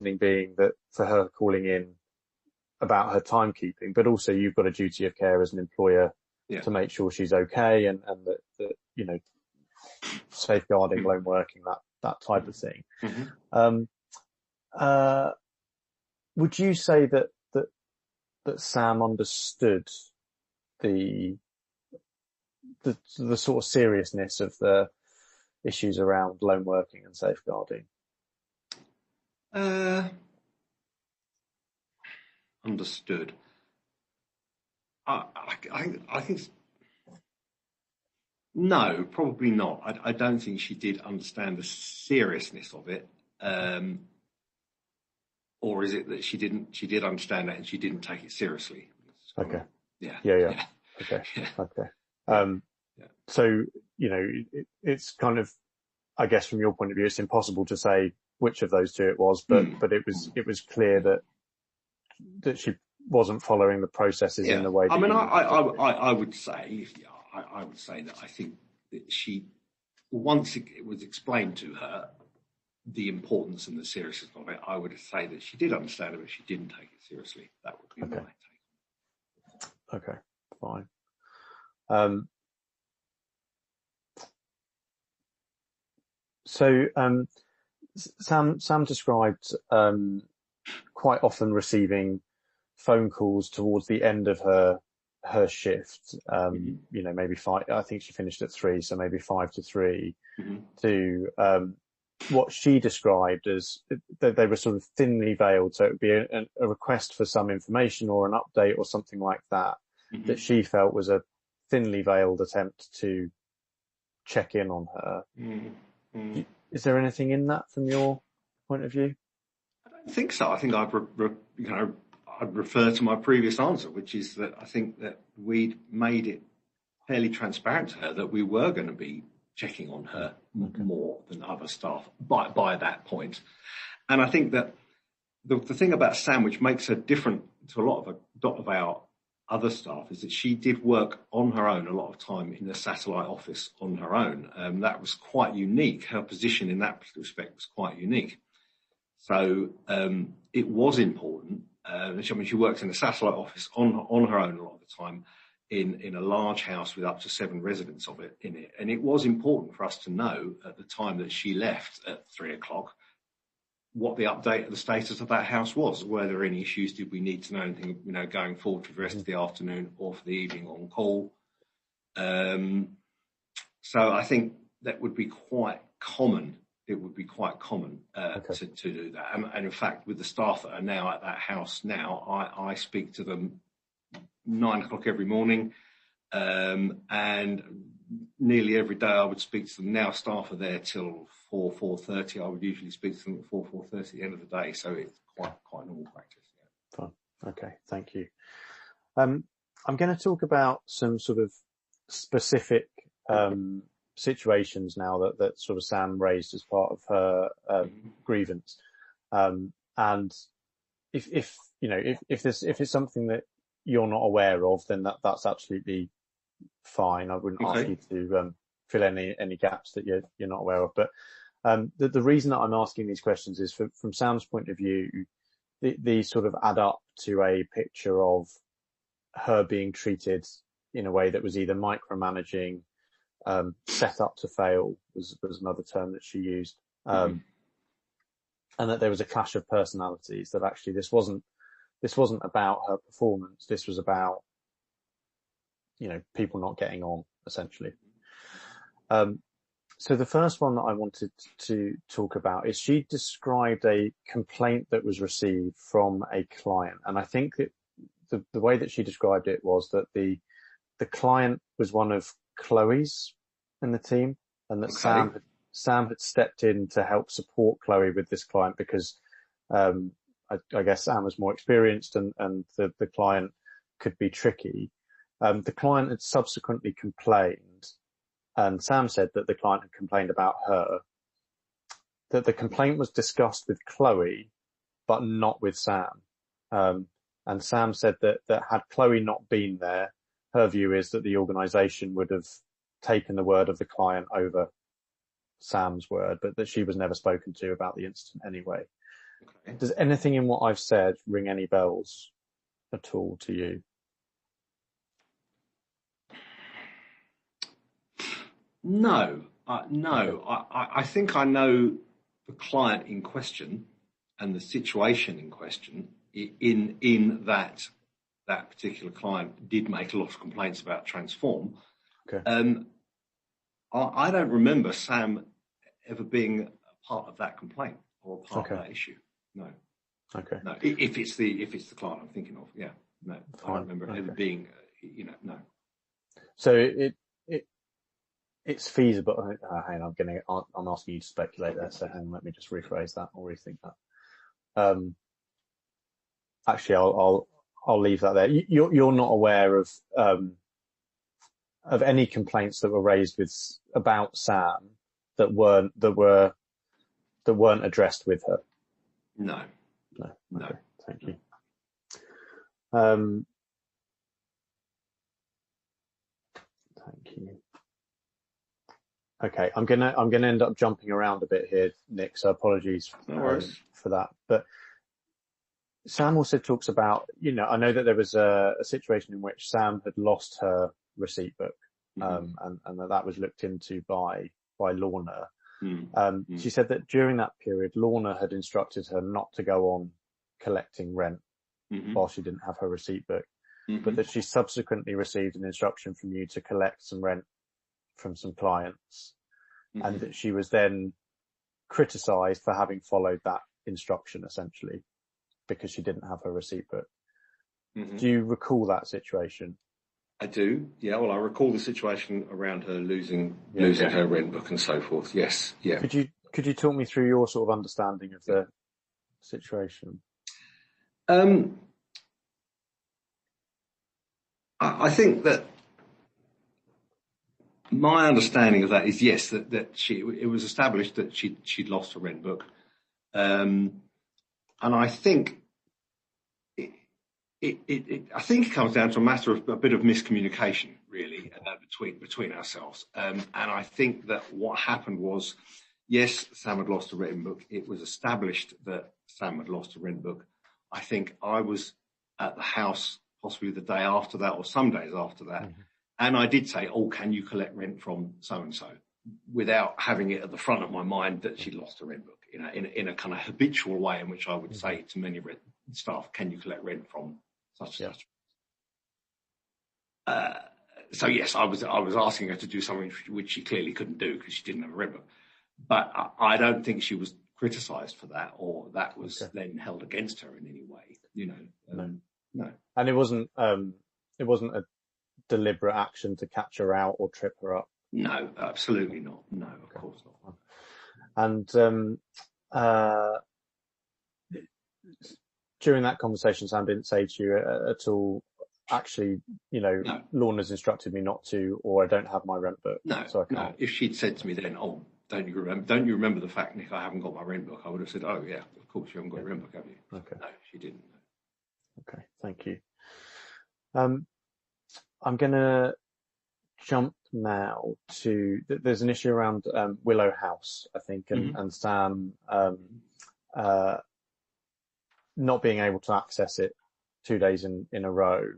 being that for her calling in about her timekeeping, but also you've got a duty of care as an employer to make sure she's okay, and that you know, safeguarding lone working, that type of thing. Would you say that Sam understood the sort of seriousness of the issues around lone working and safeguarding? Understood. I think no, probably not. I don't think she did understand the seriousness of it. Or is it that she did understand it and she didn't take it seriously? Okay. Yeah. Okay. Okay. So, you know, it's kind of, I guess from your point of view, it's impossible to say which of those two it was, but it was clear that she wasn't following the processes in the way that I mean, I would say that I think that she, once it was explained to her the importance and the seriousness of it, I would say that she did understand it, but she didn't take it seriously. That would be my take. Okay, fine. So Sam described quite often receiving phone calls towards the end of her shift. You know, maybe five. I think she finished at 3, so maybe 5 to 3. To what she described as they were sort of thinly veiled. So it would be a request for some information or an update or something like that, that she felt was a thinly veiled attempt to check in on her. Is there anything in that from your point of view? I don't think so. I think I'd refer to my previous answer, which is that I think that we'd made it fairly transparent to her that we were going to be checking on her more than other staff by that point. And I think that the thing about Sam, which makes her different to a lot of our other staff, is that she did work on her own a lot of time in the satellite office on her own. That was quite unique. Her position in that respect was quite unique. So it was important. I mean, she worked in the satellite office on her own a lot of the time, in a large house with up to 7 residents of it in it. And it was important for us to know at the time that she left at 3 o'clock what the update of the status of that house was. Were there any issues? Did we need to know anything, you know, going forward for the rest of the afternoon or for the evening on call? So I think that would be quite common. It would be quite common to do that. And in fact, with the staff that are now at that house now, I speak to them 9 o'clock every morning, and nearly every day I would speak to them. Now staff are there till 4:30. I would usually speak to them at 4:30 at the end of the day. So it's quite normal practice. Yeah. Fine. Okay, thank you. I'm going to talk about some sort of specific situations now that sort of Sam raised as part of her grievance. And if you know, if it's something that you're not aware of, then that's absolutely fine. I wouldn't ask you to fill any gaps that you're not aware of. But the reason that I'm asking these questions is from Sam's point of view, these sort of add up to a picture of her being treated in a way that was either micromanaging, set up to fail was another term that she used, and that there was a clash of personalities, that actually this wasn't about her performance. This was about, you know, people not getting on, essentially. So the first one that I wanted to talk about is she described a complaint that was received from a client. And I think that the way that she described it was that the client was one of Chloe's in the team, and that Sam had stepped in to help support Chloe with this client because I guess Sam was more experienced and the client could be tricky. The client had subsequently complained, and Sam said that the client had complained about her, that the complaint was discussed with Chloe, but not with Sam. And Sam said that had Chloe not been there, her view is that the organisation would have taken the word of the client over Sam's word, but that she was never spoken to about the incident anyway. Okay. Does anything in what I've said ring any bells at all to you? No, no. Okay. I think I know the client in question and the situation in question. In that particular client did make a lot of complaints about Transform. Okay. I don't remember Sam ever being a part of that complaint or a part of that issue. No. Okay. No. If it's the client I'm thinking of, yeah. No, Fine. I don't remember it ever being. No. So it's feasible. Hang on, I'm asking you to speculate there. So hang on, let me just rephrase that or rethink that. Actually, I'll leave that there. You're not aware of any complaints that were raised about Sam that weren't addressed with her. No. No. No. Okay, thank you. Thank you. Okay, I'm gonna end up jumping around a bit here, Nick. So apologies for that. But Sam also talks about, I know that there was a situation in which Sam had lost her receipt book, and that was looked into by Lorna. She said that during that period, Lorna had instructed her not to go on collecting rent while she didn't have her receipt book, but that she subsequently received an instruction from you to collect some rent from some clients, and that she was then criticised for having followed that instruction, essentially, because she didn't have her receipt book. Do you recall that situation? I do. Yeah. Well, I recall the situation around her losing her rent book and so forth. Yes. Yeah. Could you talk me through your sort of understanding of the situation? I think that my understanding of that is yes, that it was established that she'd lost her rent book, and I think I think it comes down to a matter of a bit of miscommunication, really, between ourselves. And I think that what happened was, yes, Sam had lost a rent book. It was established that Sam had lost a rent book. I think I was at the house possibly the day after that or some days after that. And I did say, "Oh, can you collect rent from so-and-so?" without having it at the front of my mind that she'd lost her rent book, in a kind of habitual way in which I would say to many staff, "Can you collect rent from such and such?" So yes, I was asking her to do something which she clearly couldn't do because she didn't have a rent book. But I don't think she was criticised for that, or that was then held against her in any way. No. And it wasn't a deliberate action to catch her out or trip her up. No, absolutely not. No, of course not. And during that conversation, Sam didn't say to you at all, actually, No. Lorna's instructed me not to, or I don't have my rent book. No, so I can't. No. If she'd said to me then, "Oh, don't you remember the fact, Nick, I haven't got my rent book?" I would have said, "Oh yeah, of course you haven't got your rent book, have you?" Okay. No, she didn't. Okay, thank you. I'm going to jump now to, there's an issue around Willow House, I think, and Sam not being able to access it 2 days in a row.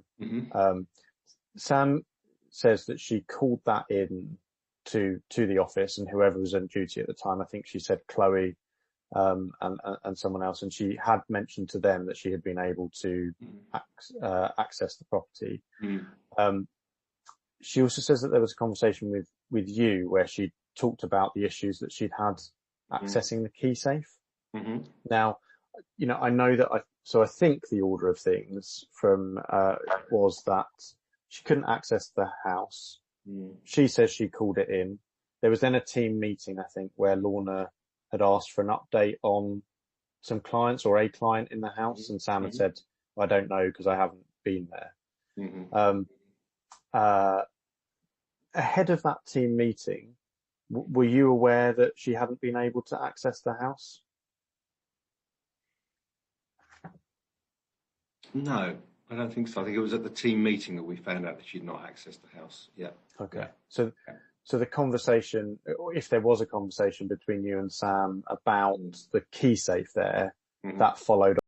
Sam says that she called that in to the office, and whoever was on duty at the time, I think she said Chloe and someone else, and she had mentioned to them that she had been able to access the property. She also says that there was a conversation with you where she talked about the issues that she'd had accessing the key safe. Now, I know that I think the order of things from was that she couldn't access the house. She says she called it in. There was then a team meeting, I think, where Lorna had asked for an update on some clients or a client in the house, and Sam had said, "I don't know because I haven't been there." Ahead of that team meeting, were you aware that she hadn't been able to access the house? No, I don't think so. I think it was at the team meeting that we found out that she'd not accessed the house. Yeah. Okay. Yeah. So the conversation, if there was a conversation between you and Sam about the key safe there, that followed